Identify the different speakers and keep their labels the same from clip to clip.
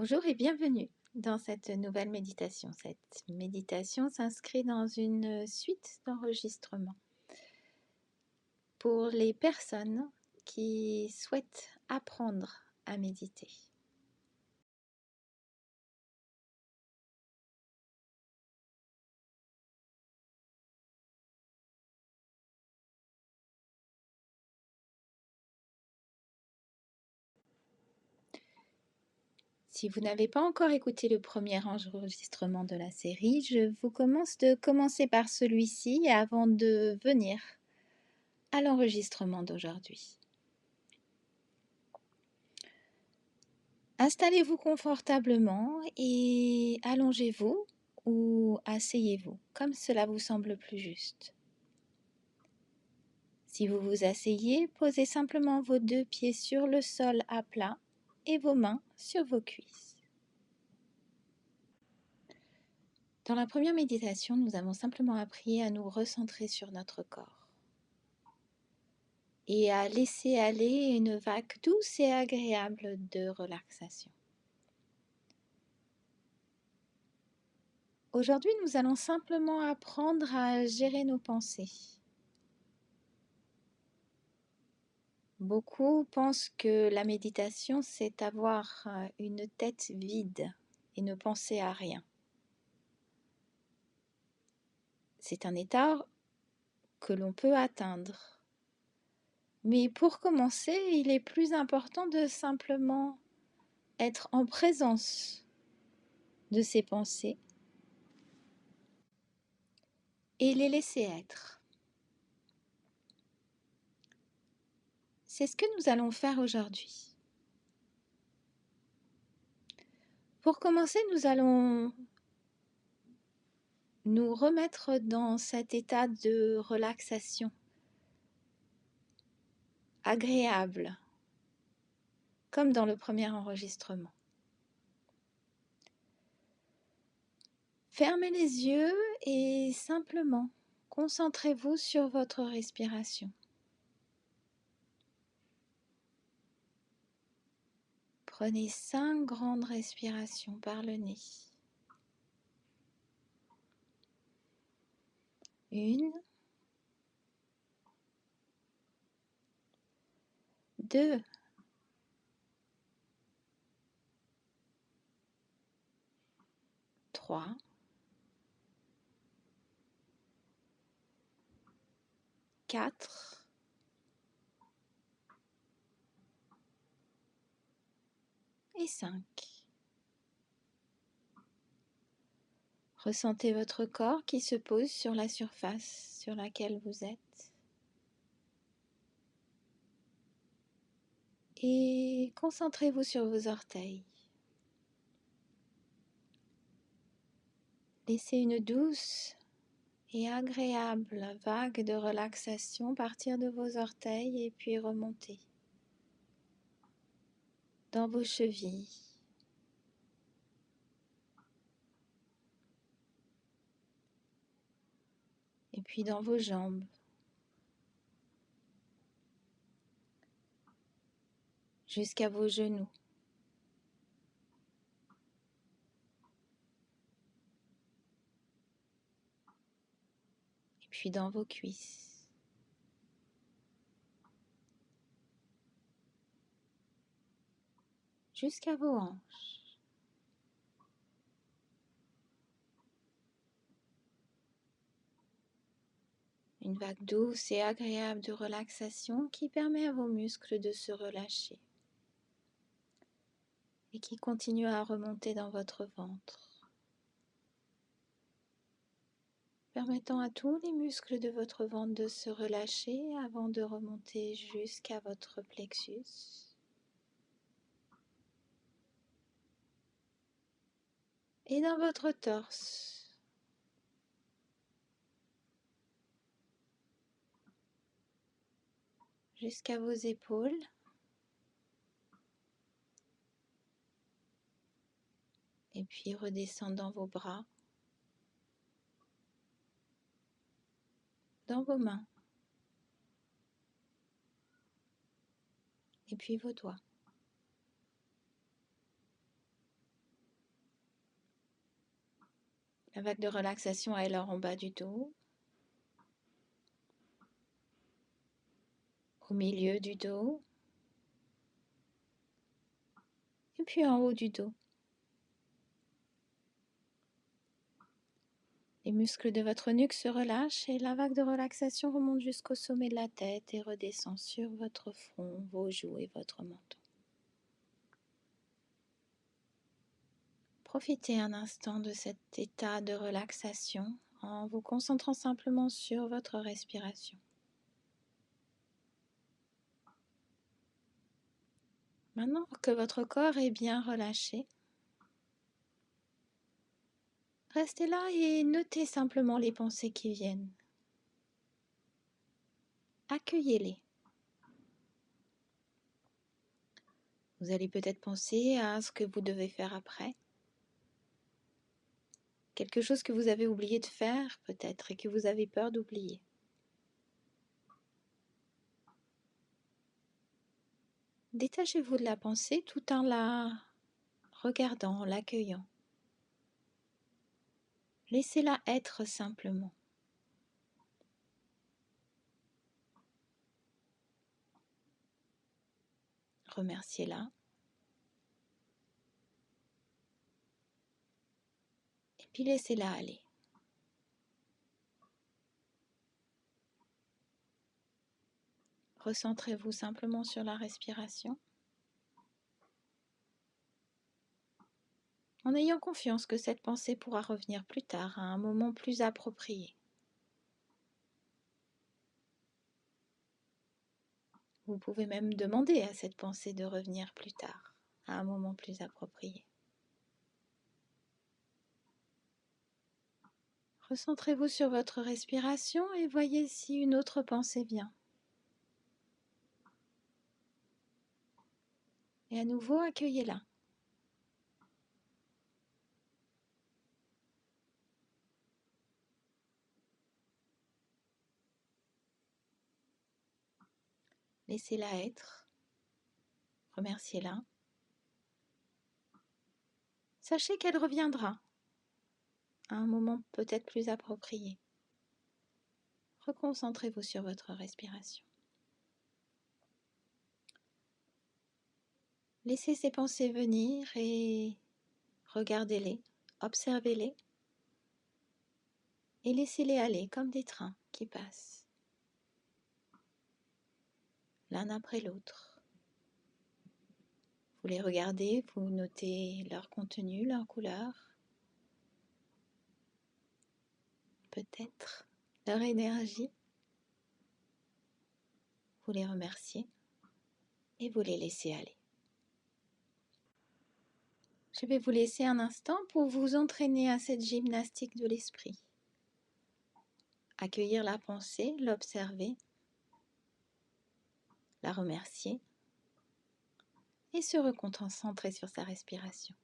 Speaker 1: Bonjour et bienvenue dans cette nouvelle méditation. Cette méditation s'inscrit dans une suite d'enregistrements pour les personnes qui souhaitent apprendre à méditer. Si vous n'avez pas encore écouté le premier enregistrement de la série, je vous commence de commencer par celui-ci avant de venir à l'enregistrement d'aujourd'hui. Installez-vous confortablement et allongez-vous ou asseyez-vous, comme cela vous semble plus juste. Si vous vous asseyez, posez simplement vos deux pieds sur le sol à plat et vos mains sur vos cuisses. Dans la première méditation, nous avons simplement appris à nous recentrer sur notre corps et à laisser aller une vague douce et agréable de relaxation. Aujourd'hui, nous allons simplement apprendre à gérer nos pensées. Beaucoup pensent que la méditation, c'est avoir une tête vide et ne penser à rien. C'est un état que l'on peut atteindre. Mais pour commencer, il est plus important de simplement être en présence de ses pensées et les laisser être. C'est ce que nous allons faire aujourd'hui. Pour commencer, nous allons nous remettre dans cet état de relaxation agréable, comme dans le premier enregistrement. Fermez les yeux et simplement concentrez-vous sur votre respiration. Prenez 5 grandes respirations par le nez. 1, 2, 3, 4 et 5. Ressentez votre corps qui se pose sur la surface sur laquelle vous êtes. Et concentrez-vous sur vos orteils. Laissez une douce et agréable vague de relaxation partir de vos orteils et puis remonter dans vos chevilles. Et puis dans vos jambes. Jusqu'à vos genoux. Et puis dans vos cuisses. Jusqu'à vos hanches. Une vague douce et agréable de relaxation qui permet à vos muscles de se relâcher et qui continue à remonter dans votre ventre, permettant à tous les muscles de votre ventre de se relâcher avant de remonter jusqu'à votre plexus et dans votre torse. Jusqu'à vos épaules et puis redescend dans vos bras, dans vos mains et puis vos doigts. La vague de relaxation est alors en bas du dos, au milieu du dos, et puis en haut du dos. Les muscles de votre nuque se relâchent et la vague de relaxation remonte jusqu'au sommet de la tête et redescend sur votre front, vos joues et votre menton. Profitez un instant de cet état de relaxation en vous concentrant simplement sur votre respiration. Maintenant que votre corps est bien relâché, restez là et notez simplement les pensées qui viennent. Accueillez-les. Vous allez peut-être penser à ce que vous devez faire après. Quelque chose que vous avez oublié de faire peut-être et que vous avez peur d'oublier. Détachez-vous de la pensée tout en la regardant, en l'accueillant. Laissez-la être simplement. Remerciez-la. Et puis laissez-la aller. Recentrez-vous simplement sur la respiration, en ayant confiance que cette pensée pourra revenir plus tard, à un moment plus approprié. Vous pouvez même demander à cette pensée de revenir plus tard, à un moment plus approprié. Recentrez-vous sur votre respiration et voyez si une autre pensée vient. Et à nouveau, accueillez-la. Laissez-la être. Remerciez-la. Sachez qu'elle reviendra à un moment peut-être plus approprié. Reconcentrez-vous sur votre respiration. Laissez ces pensées venir et regardez-les, observez-les et laissez-les aller comme des trains qui passent, l'un après l'autre. Vous les regardez, vous notez leur contenu, leur couleur, peut-être leur énergie. Vous les remerciez et vous les laissez aller. Je vais vous laisser un instant pour vous entraîner à cette gymnastique de l'esprit. Accueillir la pensée, l'observer, la remercier et se reconcentrer sur sa respiration.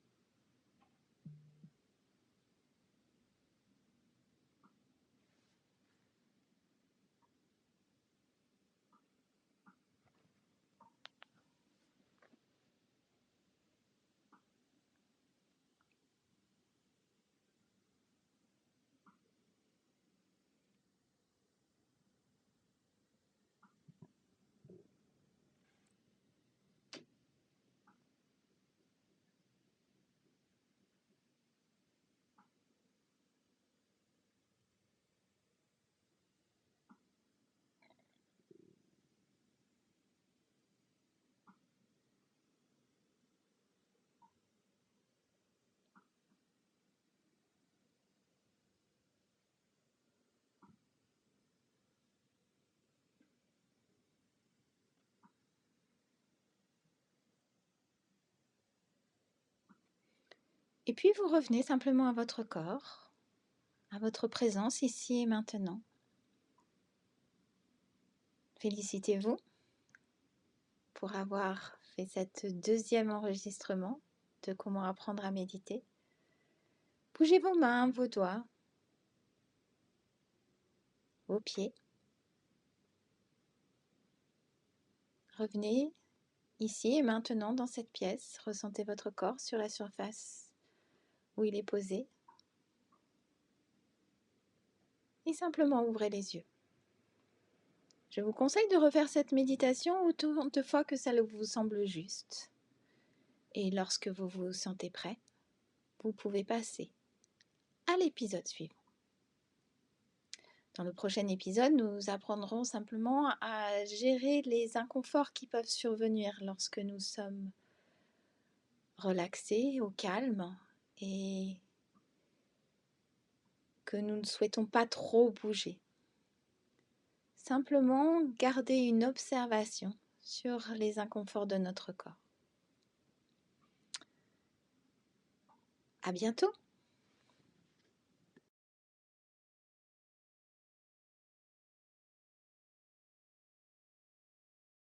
Speaker 1: Et puis vous revenez simplement à votre corps, à votre présence ici et maintenant. Félicitez-vous pour avoir fait cet deuxième enregistrement de comment apprendre à méditer. Bougez vos mains, vos doigts, vos pieds. Revenez ici et maintenant dans cette pièce. Ressentez votre corps sur la surface où il est posé. et simplement ouvrez les yeux. Je vous conseille de refaire cette méditation autant de fois que ça vous semble juste. Et lorsque vous vous sentez prêt, vous pouvez passer à l'épisode suivant. Dans le prochain épisode, nous apprendrons simplement à gérer les inconforts qui peuvent survenir lorsque nous sommes relaxés, au calme et que nous ne souhaitons pas trop bouger. Simplement garder une observation sur les inconforts de notre corps. À bientôt!